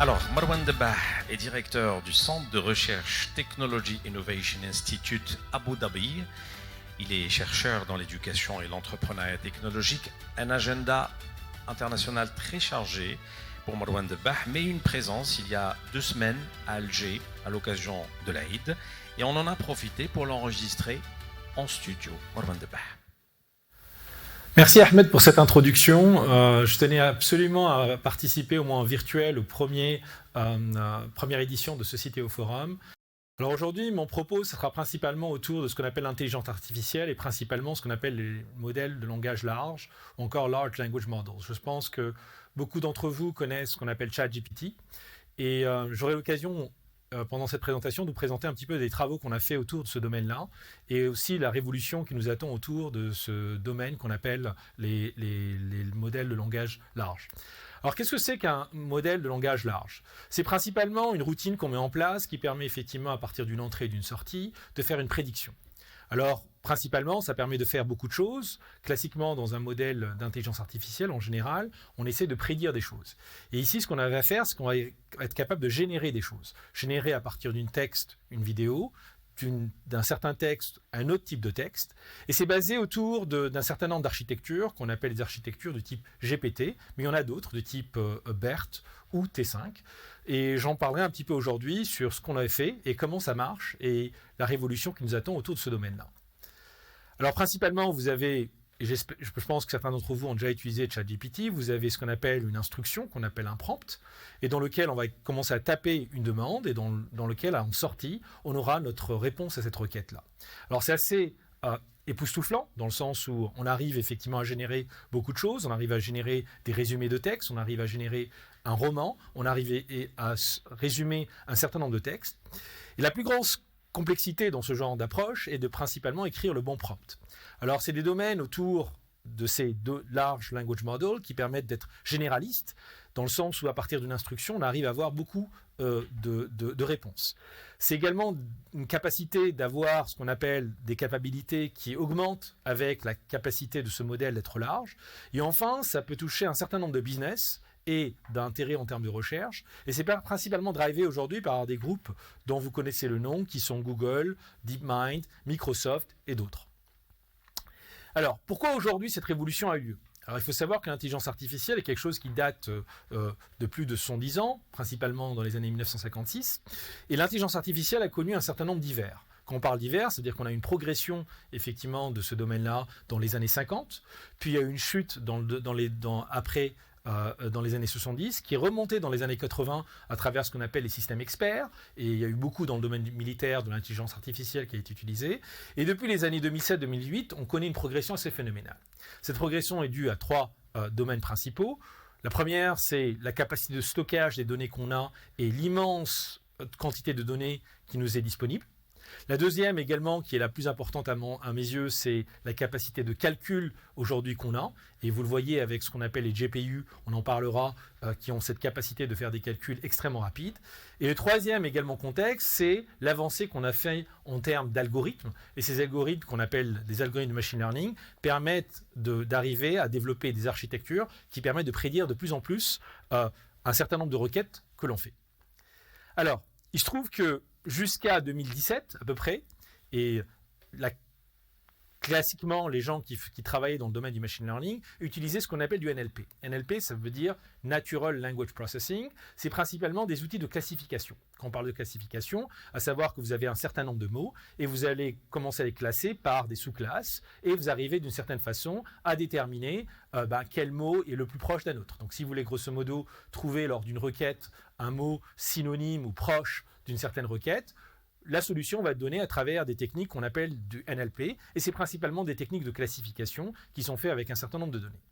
Alors, Marwan Debah est directeur du Centre de recherche Technology Innovation Institute Abu Dhabi. Il est chercheur dans l'éducation et l'entrepreneuriat technologique, un agenda international très chargé pour Marwan Debah, mais une présence il y a 2 semaines à Alger à l'occasion de l'Aïd, et on en a profité pour l'enregistrer en studio. Marwan Debah. Merci Ahmed pour cette introduction. Je tenais absolument à participer au moins en virtuel au première édition de ce CTO Forum. Alors aujourd'hui, mon propos sera principalement autour de ce qu'on appelle l'intelligence artificielle et principalement ce qu'on appelle les modèles de langage large ou encore Large Language Models. Je pense que beaucoup d'entre vous connaissent ce qu'on appelle ChatGPT et j'aurai l'occasion pendant cette présentation, de vous présenter un petit peu des travaux qu'on a fait autour de ce domaine-là et aussi la révolution qui nous attend autour de ce domaine qu'on appelle les modèles de langage large. Alors, qu'est-ce que c'est qu'un modèle de langage large? C'est principalement une routine qu'on met en place qui permet effectivement, à partir d'une entrée et d'une sortie, de faire une prédiction. Alors, principalement, ça permet de faire beaucoup de choses. Classiquement, dans un modèle d'intelligence artificielle, en général, on essaie de prédire des choses. Et ici, ce qu'on va faire, c'est qu'on va être capable de générer des choses. Générer à partir d'un texte, une vidéo, d'un certain texte, un autre type de texte. Et c'est basé autour d'un certain nombre d'architectures qu'on appelle des architectures de type GPT, mais il y en a d'autres de type BERT ou T5. Et j'en parlerai un petit peu aujourd'hui sur ce qu'on avait fait et comment ça marche et la révolution qui nous attend autour de ce domaine-là. Alors principalement, vous avez, et je pense que certains d'entre vous ont déjà utilisé ChatGPT, vous avez ce qu'on appelle une instruction, qu'on appelle un prompt, et dans lequel on va commencer à taper une demande, et dans lequel, en sortie, on aura notre réponse à cette requête-là. Alors c'est assez époustouflant, dans le sens où on arrive effectivement à générer beaucoup de choses, on arrive à générer des résumés de textes, on arrive à générer un roman, on arrive à résumer un certain nombre de textes. Et la plus grande complexité dans ce genre d'approche est de principalement écrire le bon prompt. Alors, c'est des domaines autour de ces deux large language models qui permettent d'être généralistes, dans le sens où, à partir d'une instruction, on arrive à avoir beaucoup de réponses. C'est également une capacité d'avoir ce qu'on appelle des capacités qui augmentent avec la capacité de ce modèle d'être large. Et enfin, ça peut toucher un certain nombre de business et d'intérêt en termes de recherche. Et c'est principalement drivé aujourd'hui par des groupes dont vous connaissez le nom, qui sont Google, DeepMind, Microsoft et d'autres. Alors, pourquoi aujourd'hui cette révolution a eu lieu? Alors, il faut savoir que l'intelligence artificielle est quelque chose qui date de plus de 110 ans, principalement dans les années 1956. Et l'intelligence artificielle a connu un certain nombre d'hivers. Quand on parle d'hiver, c'est-à-dire qu'on a une progression effectivement de ce domaine-là dans les années 50, puis il y a eu une chute après dans les années 70, qui est remonté dans les années 80 à travers ce qu'on appelle les systèmes experts, et il y a eu beaucoup dans le domaine militaire de l'intelligence artificielle qui a été utilisée, et depuis les années 2007-2008, on connaît une progression assez phénoménale. Cette progression est due à 3 domaines principaux. La première, c'est la capacité de stockage des données qu'on a et l'immense quantité de données qui nous est disponible. La deuxième également, qui est la plus importante à mes yeux, c'est la capacité de calcul aujourd'hui qu'on a. Et vous le voyez avec ce qu'on appelle les GPU, on en parlera, qui ont cette capacité de faire des calculs extrêmement rapides. Et le troisième également contexte, c'est l'avancée qu'on a fait en termes d'algorithmes. Et ces algorithmes qu'on appelle des algorithmes de machine learning permettent d'arriver à développer des architectures qui permettent de prédire de plus en plus un certain nombre de requêtes que l'on fait. Alors, il se trouve que jusqu'à 2017 à peu près, et classiquement les gens qui travaillaient dans le domaine du machine learning utilisaient ce qu'on appelle du NLP. NLP, ça veut dire Natural Language Processing. C'est principalement des outils de classification. Quand on parle de classification, à savoir que vous avez un certain nombre de mots et vous allez commencer à les classer par des sous-classes et vous arrivez d'une certaine façon à déterminer quel mot est le plus proche d'un autre. Donc si vous voulez grosso modo trouver lors d'une requête un mot synonyme ou proche d'une certaine requête, la solution va être donnée à travers des techniques qu'on appelle du NLP, et c'est principalement des techniques de classification qui sont faites avec un certain nombre de données.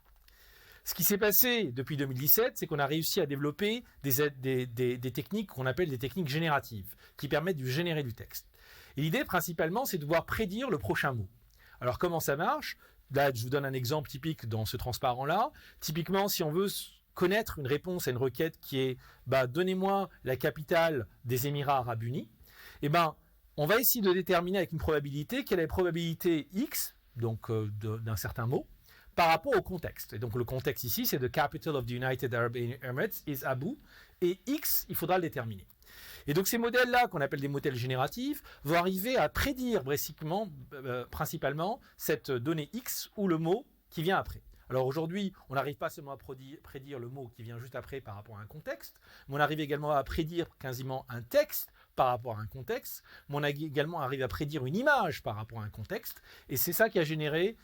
Ce qui s'est passé depuis 2017, c'est qu'on a réussi à développer des techniques qu'on appelle des techniques génératives, qui permettent de générer du texte. Et l'idée principalement, c'est de pouvoir prédire le prochain mot. Alors comment ça marche? Là, je vous donne un exemple typique dans ce transparent-là. Typiquement, si on veut connaître une réponse à une requête qui est donnez-moi la capitale des Émirats Arabes Unis, on va essayer de déterminer avec une probabilité quelle est la probabilité X, donc d'un certain mot, par rapport au contexte. Et donc le contexte ici, c'est the capital of the United Arab Emirates is Abu, et X, il faudra le déterminer. Et donc ces modèles-là, qu'on appelle des modèles génératifs, vont arriver à prédire principalement cette donnée X ou le mot qui vient après. Alors aujourd'hui, on n'arrive pas seulement à prédire le mot qui vient juste après par rapport à un contexte, mais on arrive également à prédire quasiment un texte par rapport à un contexte, mais on a également arrivé à prédire une image par rapport à un contexte, et c'est ça qui a généré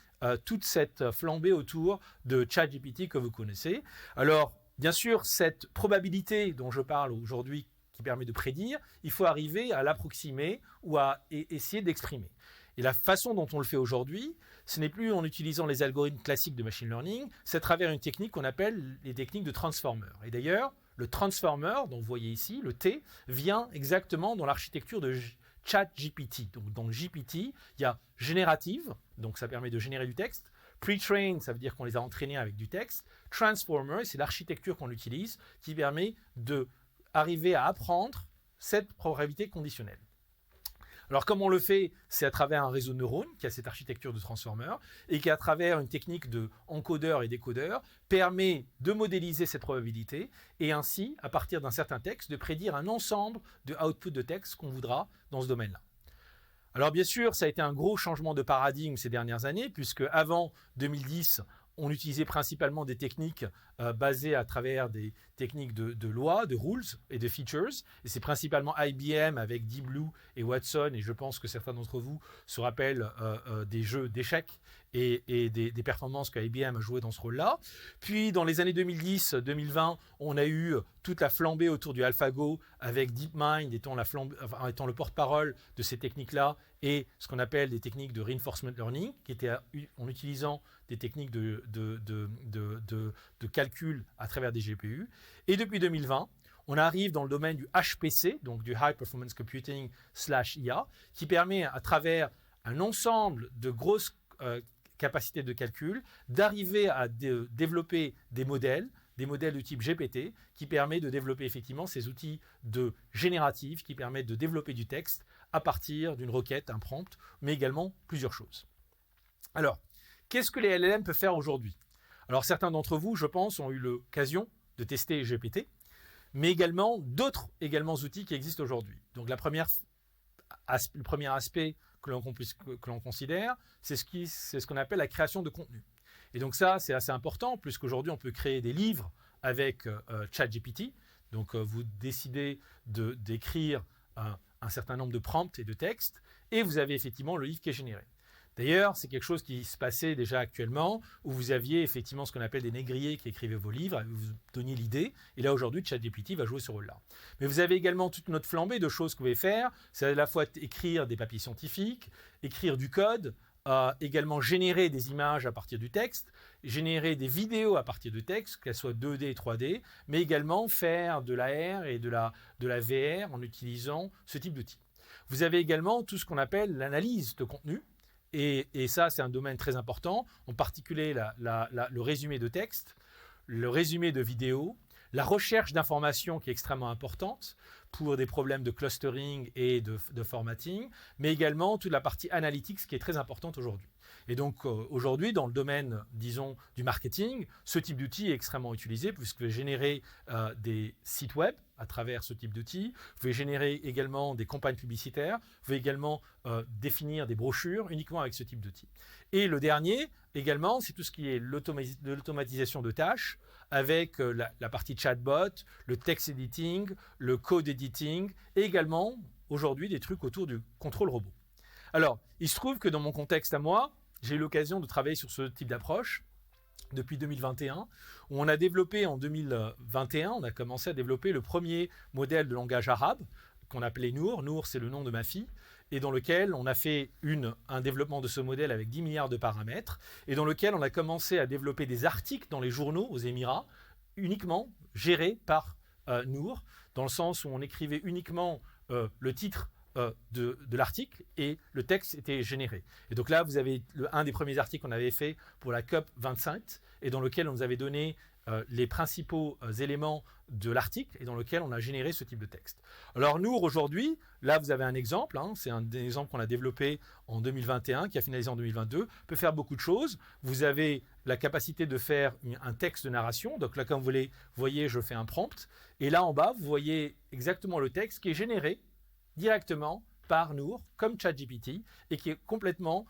toute cette flambée autour de ChatGPT que vous connaissez. Alors, bien sûr, cette probabilité dont je parle aujourd'hui, qui permet de prédire, il faut arriver à l'approximer ou à essayer d'exprimer. Et la façon dont on le fait aujourd'hui, ce n'est plus en utilisant les algorithmes classiques de machine learning, c'est à travers une technique qu'on appelle les techniques de transformer. Et d'ailleurs, le transformer, dont vous voyez ici, le T, vient exactement dans l'architecture de ChatGPT. Donc dans GPT, il y a générative, donc ça permet de générer du texte. Pre-trained, ça veut dire qu'on les a entraînés avec du texte. Transformer, c'est l'architecture qu'on utilise qui permet d'arriver à apprendre cette probabilité conditionnelle. Alors, comme on le fait, c'est à travers un réseau de neurones qui a cette architecture de transformer et qui, à travers une technique de encodeur et décodeur, permet de modéliser cette probabilité et ainsi, à partir d'un certain texte, de prédire un ensemble de outputs de texte qu'on voudra dans ce domaine-là. Alors, bien sûr, ça a été un gros changement de paradigme ces dernières années, puisque avant 2010, on utilisait principalement des techniques basées à travers des techniques de loi, de rules et de features. Et c'est principalement IBM avec Deep Blue et Watson. Et je pense que certains d'entre vous se rappellent des jeux d'échecs et des performances que IBM a jouées dans ce rôle-là. Puis, dans les années 2010-2020, on a eu toute la flambée autour du AlphaGo avec DeepMind étant le porte-parole de ces techniques-là et ce qu'on appelle des techniques de reinforcement learning, qui étaient en utilisant des techniques de calcul à travers des GPU. Et depuis 2020, on arrive dans le domaine du HPC, donc du High Performance Computing /IA, qui permet à travers un ensemble de grosses capacités de calcul, d'arriver à développer des modèles de type GPT, qui permet de développer effectivement ces outils de génératifs, qui permettent de développer du texte à partir d'une requête, un prompt, mais également plusieurs choses. Alors, qu'est-ce que les LLM peuvent faire aujourd'hui? Alors, certains d'entre vous, je pense, ont eu l'occasion de tester GPT, mais également d'autres outils qui existent aujourd'hui. Donc, le premier aspect que l'on considère, c'est ce qu'on appelle la création de contenu. Et donc ça, c'est assez important, puisqu'aujourd'hui, on peut créer des livres avec ChatGPT. Donc, vous décidez d'écrire un certain nombre de prompts et de textes, et vous avez effectivement le livre qui est généré. D'ailleurs, c'est quelque chose qui se passait déjà actuellement, où vous aviez effectivement ce qu'on appelle des négriers qui écrivaient vos livres, vous donniez l'idée, et là aujourd'hui, ChatGPT va jouer ce rôle-là. Mais vous avez également toute notre flambée de choses que vous pouvez faire, c'est à la fois écrire des papiers scientifiques, écrire du code, également générer des images à partir du texte, générer des vidéos à partir du texte, qu'elles soient 2D et 3D, mais également faire de l'AR et de la VR en utilisant ce type d'outils. Vous avez également tout ce qu'on appelle l'analyse de contenu, et ça, c'est un domaine très important, en particulier le résumé de texte, le résumé de vidéo, la recherche d'informations qui est extrêmement importante pour des problèmes de clustering et de formatting, mais également toute la partie analytics qui est très importante aujourd'hui. Et donc aujourd'hui, dans le domaine, disons, du marketing, ce type d'outil est extrêmement utilisé puisque vous pouvez générer des sites web à travers ce type d'outil, vous pouvez générer également des campagnes publicitaires, vous pouvez également définir des brochures uniquement avec ce type d'outil. Et le dernier, également, c'est tout ce qui est l'automatisation de tâches avec la partie chatbot, le text editing, le code editing et également aujourd'hui des trucs autour du contrôle robot. Alors, il se trouve que dans mon contexte à moi, j'ai eu l'occasion de travailler sur ce type d'approche depuis 2021, où on a développé en 2021, on a commencé à développer le premier modèle de langage arabe qu'on appelait Nour. Nour, c'est le nom de ma fille, et dans lequel on a fait un développement de ce modèle avec 10 milliards de paramètres, et dans lequel on a commencé à développer des articles dans les journaux aux Émirats, uniquement gérés par Nour, dans le sens où on écrivait uniquement le titre de l'article et le texte était généré. Et donc là, vous avez un des premiers articles qu'on avait fait pour la COP 25 et dans lequel on nous avait donné les principaux éléments de l'article et dans lequel on a généré ce type de texte. Alors nous, aujourd'hui, là vous avez un exemple, c'est un exemple qu'on a développé en 2021, qui a finalisé en 2022, peut faire beaucoup de choses. Vous avez la capacité de faire un texte de narration, donc là comme vous voyez, je fais un prompt, et là en bas, vous voyez exactement le texte qui est généré directement par Nour, comme ChatGPT, et qui est complètement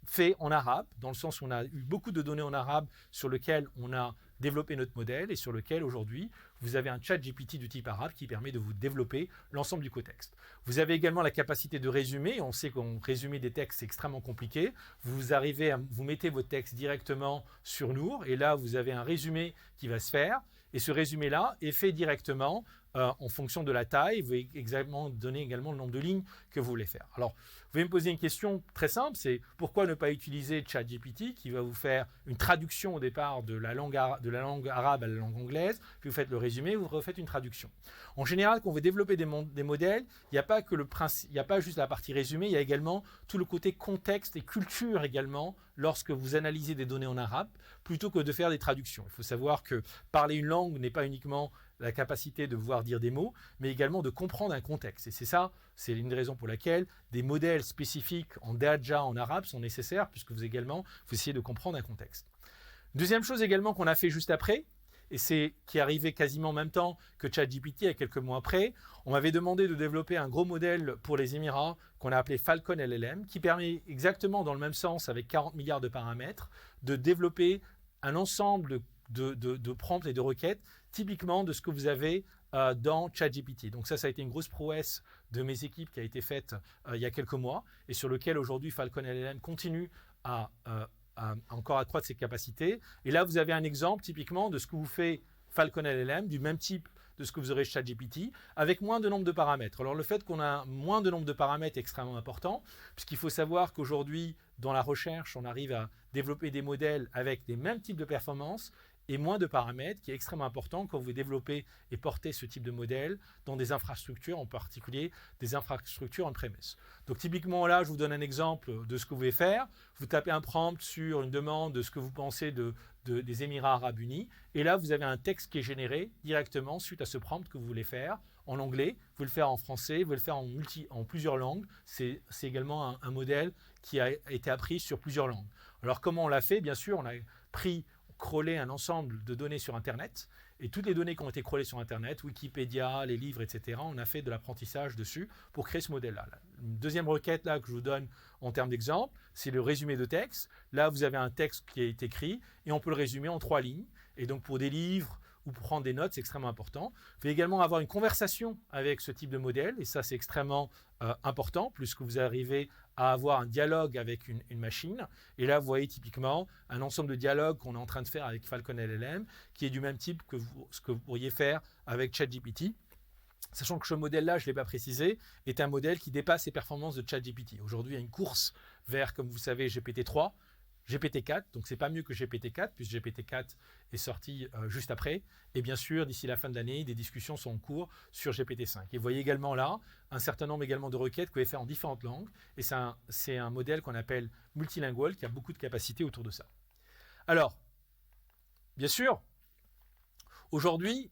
fait en arabe, dans le sens où on a eu beaucoup de données en arabe sur lesquelles on a développé notre modèle et sur lequel aujourd'hui vous avez un chat GPT du type arabe qui permet de vous développer l'ensemble du contexte. Vous avez également la capacité de résumer. On sait qu'on résumer des textes c'est extrêmement compliqué. Vous mettez votre texte directement sur Nour et là vous avez un résumé qui va se faire et ce résumé là est fait directement en fonction de la taille, vous pouvez exactement donner également le nombre de lignes que vous voulez faire. Alors, vous pouvez me poser une question très simple, c'est pourquoi ne pas utiliser ChatGPT qui va vous faire une traduction au départ de la langue arabe à la langue anglaise, puis vous faites le résumé, vous refaites une traduction. En général, quand on veut développer des modèles, il n'y a pas que il n'y a pas juste la partie résumé, il y a également tout le côté contexte et culture également lorsque vous analysez des données en arabe, plutôt que de faire des traductions. Il faut savoir que parler une langue n'est pas uniquement la capacité de pouvoir dire des mots, mais également de comprendre un contexte. Et c'est ça, c'est une des raisons pour laquelle des modèles spécifiques en Daja, en arabe, sont nécessaires, puisque vous essayez de comprendre un contexte. Deuxième chose également qu'on a fait juste après, et c'est qui est arrivé quasiment en même temps que ChatGPT, à quelques mois après, on m'avait demandé de développer un gros modèle pour les Émirats qu'on a appelé Falcon LLM, qui permet exactement dans le même sens, avec 40 milliards de paramètres, de développer un ensemble de prompts et de requêtes, typiquement de ce que vous avez dans ChatGPT. Donc ça a été une grosse prouesse de mes équipes qui a été faite il y a quelques mois et sur lequel aujourd'hui Falcon LLM continue à encore accroître ses capacités. Et là, vous avez un exemple typiquement de ce que vous fait Falcon LLM, du même type de ce que vous aurez chez ChatGPT, avec moins de nombre de paramètres. Alors le fait qu'on a moins de nombre de paramètres est extrêmement important, puisqu'il faut savoir qu'aujourd'hui, dans la recherche, on arrive à développer des modèles avec les mêmes types de performances et moins de paramètres, qui est extrêmement important quand vous développez et portez ce type de modèle dans des infrastructures, en particulier des infrastructures on-premise. Donc typiquement là, je vous donne un exemple de ce que vous pouvez faire. Vous tapez un prompt sur une demande de ce que vous pensez des Émirats Arabes Unis, et là vous avez un texte qui est généré directement suite à ce prompt que vous voulez faire en anglais, vous pouvez le faire en français, vous pouvez le faire en plusieurs langues. C'est également un modèle qui a été appris sur plusieurs langues. Alors comment on l'a fait? Bien sûr, on a crawler un ensemble de données sur Internet, et toutes les données qui ont été crawlées sur Internet, Wikipédia, les livres, etc., on a fait de l'apprentissage dessus pour créer ce modèle-là. Une deuxième requête là, que je vous donne en termes d'exemple, c'est le résumé de texte. Là, vous avez un texte qui est écrit, et on peut le résumer en 3 lignes. Et donc, pour des livres ou pour prendre des notes, c'est extrêmement important. Vous pouvez également avoir une conversation avec ce type de modèle, et ça, c'est extrêmement important, puisque vous arrivez à avoir un dialogue avec une machine. Et là, vous voyez typiquement un ensemble de dialogues qu'on est en train de faire avec Falcon LLM, qui est du même type que ce que vous pourriez faire avec ChatGPT. Sachant que ce modèle-là, je ne l'ai pas précisé, est un modèle qui dépasse les performances de ChatGPT. Aujourd'hui, il y a une course vers, comme vous savez, GPT-3, GPT-4, donc c'est pas mieux que GPT-4, puisque GPT-4 est sorti juste après. Et bien sûr, d'ici la fin de l'année, des discussions sont en cours sur GPT-5. Et vous voyez également là un certain nombre également de requêtes que vous pouvez faire en différentes langues. Et c'est un modèle qu'on appelle multilingual, qui a beaucoup de capacités autour de ça. Alors, bien sûr, aujourd'hui,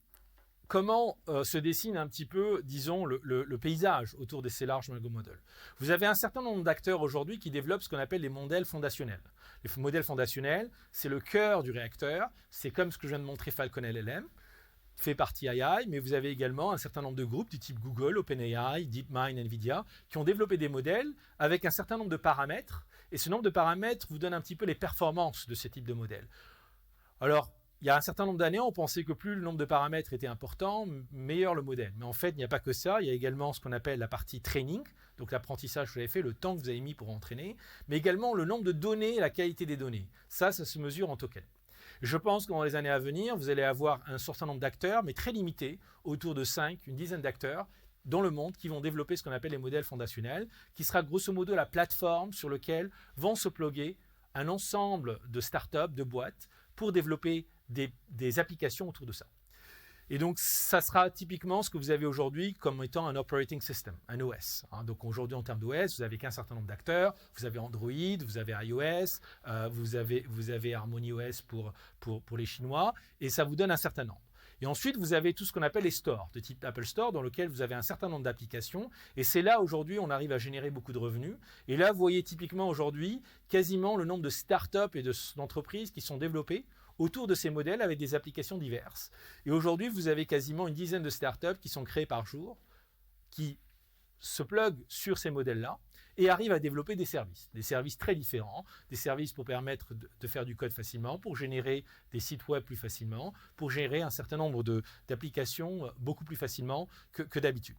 comment se dessine un petit peu, disons, le paysage autour de ces larges language models. Vous avez un certain nombre d'acteurs aujourd'hui qui développent ce qu'on appelle les modèles fondationnels. Les modèles fondationnels, c'est le cœur du réacteur. C'est comme ce que je viens de montrer Falcon LLM, fait partie AI, mais vous avez également un certain nombre de groupes du type Google, OpenAI, DeepMind, NVIDIA, qui ont développé des modèles avec un certain nombre de paramètres. Et ce nombre de paramètres vous donne un petit peu les performances de ce type de modèle. Alors, il y a un certain nombre d'années, on pensait que plus le nombre de paramètres était important, meilleur le modèle. Mais en fait, il n'y a pas que ça. Il y a également ce qu'on appelle la partie training, donc l'apprentissage que vous avez fait, le temps que vous avez mis pour entraîner, mais également le nombre de données et la qualité des données. Ça se mesure en tokens. Je pense que dans les années à venir, vous allez avoir un certain nombre d'acteurs, mais très limité, autour de 5, une dizaine d'acteurs dans le monde qui vont développer ce qu'on appelle les modèles fondationnels, qui sera grosso modo la plateforme sur laquelle vont se plugger un ensemble de startups, de boîtes, pour développer des applications autour de ça. Et donc, ça sera typiquement ce que vous avez aujourd'hui comme étant un operating system, un OS. Donc aujourd'hui, en termes d'OS, vous n'avez qu'un certain nombre d'acteurs. Vous avez Android, vous avez iOS, vous avez HarmonyOS pour les Chinois, et ça vous donne un certain nombre. Et ensuite, vous avez tout ce qu'on appelle les stores, de type Apple Store, dans lequel vous avez un certain nombre d'applications. Et c'est là, aujourd'hui, on arrive à générer beaucoup de revenus. Et là, vous voyez typiquement aujourd'hui, quasiment le nombre de startups et d'entreprises qui sont développées autour de ces modèles avec des applications diverses. Et aujourd'hui, vous avez quasiment une dizaine de startups qui sont créées par jour, qui se pluguent sur ces modèles-là et arrivent à développer des services très différents, des services pour permettre de faire du code facilement, pour générer des sites web plus facilement, pour générer un certain nombre d'applications beaucoup plus facilement que d'habitude.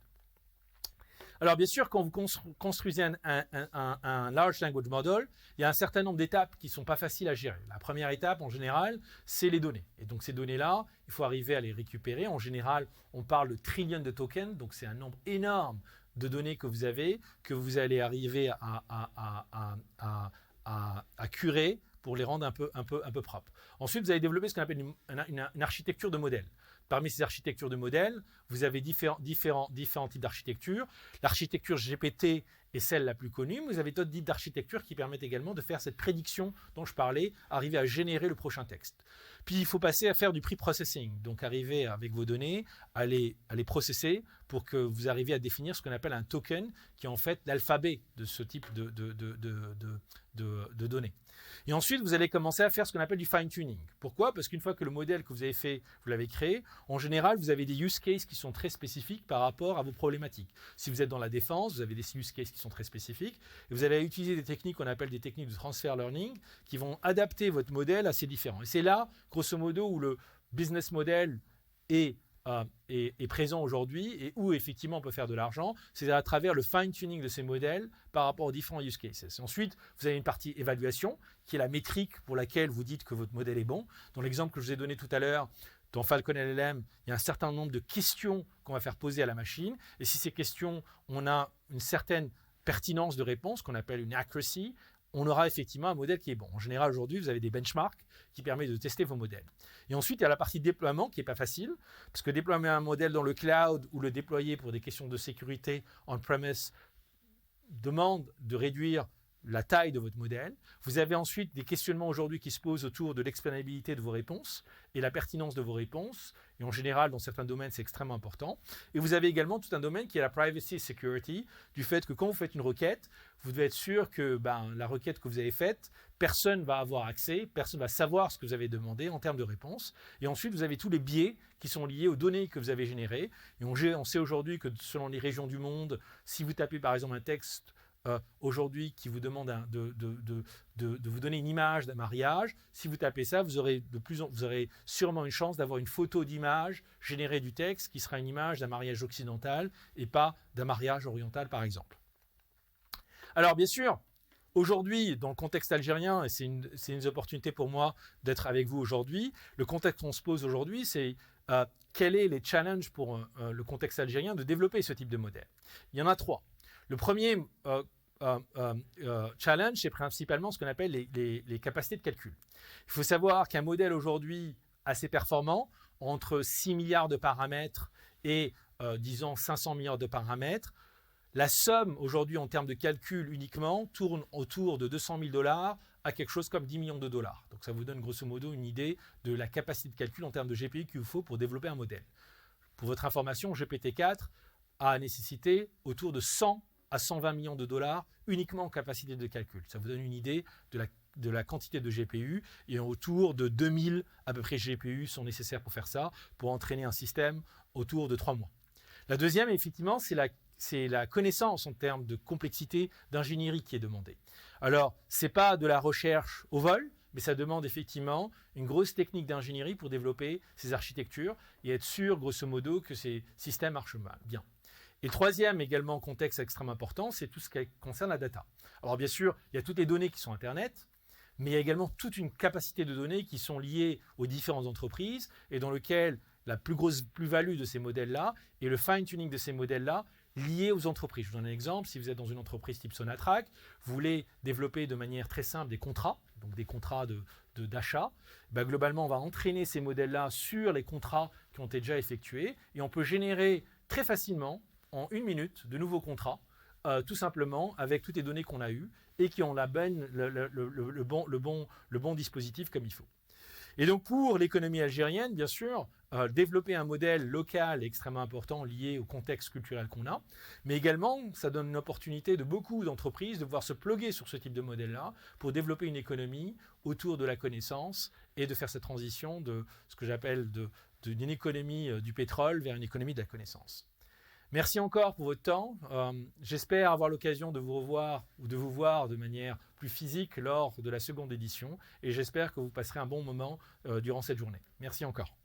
Alors bien sûr, quand vous construisez un large language model, il y a un certain nombre d'étapes qui ne sont pas faciles à gérer. La première étape, en général, c'est les données. Et donc ces données-là, il faut arriver à les récupérer. En général, on parle de trillions de tokens, donc c'est un nombre énorme de données que vous avez, que vous allez arriver à curer pour les rendre un peu propres. Ensuite, vous allez développer ce qu'on appelle une architecture de modèles. Parmi ces architectures de modèles, vous avez différents types d'architectures. L'architecture GPT est celle la plus connue, mais vous avez d'autres types d'architectures qui permettent également de faire cette prédiction dont je parlais, arriver à générer le prochain texte. Puis il faut passer à faire du pre-processing, donc arriver avec vos données à les processer pour que vous arriviez à définir ce qu'on appelle un token, qui est en fait l'alphabet de ce type de données. Et ensuite, vous allez commencer à faire ce qu'on appelle du fine-tuning. Pourquoi? Parce qu'une fois que le modèle que vous avez fait, vous l'avez créé, en général, vous avez des use cases qui sont très spécifiques par rapport à vos problématiques. Si vous êtes dans la défense, vous avez des use cases qui sont très spécifiques, et vous allez utiliser des techniques qu'on appelle des techniques de transfer learning qui vont adapter votre modèle à ces différents. Et c'est là, grosso modo, où le business model est présent aujourd'hui et où effectivement on peut faire de l'argent, c'est à travers le fine-tuning de ces modèles par rapport aux différents use cases. Ensuite, vous avez une partie évaluation qui est la métrique pour laquelle vous dites que votre modèle est bon. Dans l'exemple que je vous ai donné tout à l'heure, dans Falcon LLM, il y a un certain nombre de questions qu'on va faire poser à la machine, et si ces questions, on a une certaine pertinence de réponse qu'on appelle une accuracy, on aura effectivement un modèle qui est bon. En général, aujourd'hui, vous avez des benchmarks qui permettent de tester vos modèles. Et ensuite, il y a la partie déploiement qui n'est pas facile, parce que déployer un modèle dans le cloud ou le déployer pour des questions de sécurité on-premise demande de réduire la taille de votre modèle. Vous avez ensuite des questionnements aujourd'hui qui se posent autour de l'explainabilité de vos réponses et la pertinence de vos réponses. Et en général, dans certains domaines, c'est extrêmement important. Et vous avez également tout un domaine qui est la privacy et security, du fait que quand vous faites une requête, vous devez être sûr que la requête que vous avez faite, personne ne va avoir accès, personne ne va savoir ce que vous avez demandé en termes de réponse. Et ensuite, vous avez tous les biais qui sont liés aux données que vous avez générées. Et on sait aujourd'hui que selon les régions du monde, si vous tapez par exemple un texte aujourd'hui qui vous demande de vous donner une image d'un mariage, si vous tapez ça, vous aurez sûrement une chance d'avoir une photo d'image générée du texte qui sera une image d'un mariage occidental et pas d'un mariage oriental par exemple. Alors bien sûr, aujourd'hui, dans le contexte algérien, et c'est une opportunité pour moi d'être avec vous aujourd'hui, le contexte qu'on se pose aujourd'hui, c'est quels sont les challenges pour le contexte algérien de développer ce type de modèle. Il y en a 3. Le premier challenge, c'est principalement ce qu'on appelle les capacités de calcul. Il faut savoir qu'un modèle aujourd'hui assez performant, entre 6 milliards de paramètres et, disons, 500 milliards de paramètres, la somme aujourd'hui en termes de calcul uniquement tourne autour de 200 000 $ à quelque chose comme 10 millions de dollars. Donc ça vous donne grosso modo une idée de la capacité de calcul en termes de GPU qu'il vous faut pour développer un modèle. Pour votre information, GPT-4 a nécessité autour de 100 à 120 millions de dollars uniquement en capacité de calcul. Ça vous donne une idée de la quantité de GPU, et autour de 2000 à peu près GPU sont nécessaires pour faire ça, pour entraîner un système autour de 3 mois. La deuxième, effectivement, c'est la connaissance en termes de complexité d'ingénierie qui est demandée. Alors, ce n'est pas de la recherche au vol, mais ça demande effectivement une grosse technique d'ingénierie pour développer ces architectures et être sûr, grosso modo, que ces systèmes marchent bien. Et le troisième, également contexte extrêmement important, c'est tout ce qui concerne la data. Alors bien sûr, il y a toutes les données qui sont Internet, mais il y a également toute une capacité de données qui sont liées aux différentes entreprises et dans lequel la plus grosse plus-value de ces modèles-là et le fine-tuning de ces modèles-là liées aux entreprises. Je vous donne un exemple. Si vous êtes dans une entreprise type Sonatrach, vous voulez développer de manière très simple des contrats, donc des contrats d'achat. Globalement, on va entraîner ces modèles-là sur les contrats qui ont été déjà effectués et on peut générer très facilement, en 1 minute, de nouveaux contrats, tout simplement avec toutes les données qu'on a eues et qui ont le bon dispositif comme il faut. Et donc pour l'économie algérienne, bien sûr, développer un modèle local est extrêmement important lié au contexte culturel qu'on a, mais également ça donne une opportunité de beaucoup d'entreprises de pouvoir se pluguer sur ce type de modèle-là pour développer une économie autour de la connaissance et de faire cette transition de ce que j'appelle d'une économie du pétrole vers une économie de la connaissance. Merci encore pour votre temps. J'espère avoir l'occasion de vous revoir ou de vous voir de manière plus physique lors de la seconde édition et j'espère que vous passerez un bon moment durant cette journée. Merci encore.